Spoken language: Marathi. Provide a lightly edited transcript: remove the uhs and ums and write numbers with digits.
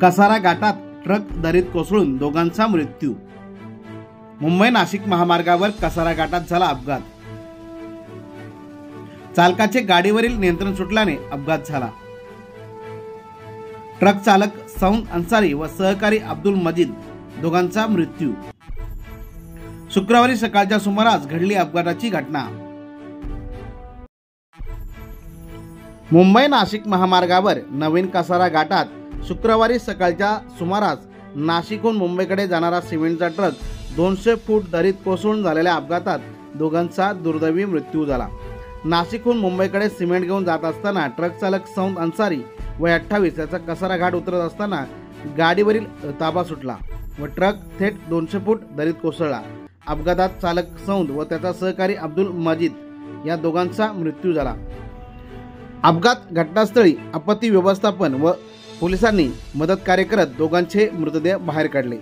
कसारा घाटात ट्रक दरीत कोसळून दोघांचा मृत्यू। मुंबई नाशिक महामार्गावर कसारा घाटात झाला अपघात। चालकाचे गाडीवरील नियंत्रण सुटल्याने अपघात झाला। ट्रक चालक सौंद अन्सारी व सहकारी अब्दुल मजीद दोघांचा मृत्यू। शुक्रवारी सकाळच्या सुमारास घडली अपघाताची घटना। मुंबई नाशिक महामार्गावर नवीन कसारा घाटात शुक्रवारी सकाळच्या सुमारास नाशिकहून मुंबईकडे जाणारा सिमेंटचा ट्रक 200 फूट दरीत कोसळून झालेल्या अपघातात दोघांचा दुर्दैवी मृत्यू झाला। नाशिकहून मुंबईकडे सिमेंट घेऊन जात असताना ट्रक चालक सौंद अन्सारी वय 28 याचा कसारा घाट उतरत असताना गाडीवरील ताबा सुटला व ट्रक थेट 200 फूट दरीत कोसळला। अपघातात चालक सौंद व त्याचा सहकारी अब्दुल मजीद या दोघांचा मृत्यू झाला। अपघात घटनास्थळी आपत्ती व्यवस्थापन व पोलिसांनी मदत कार्य करत दोघांचे मृतदेह बाहेर काढले।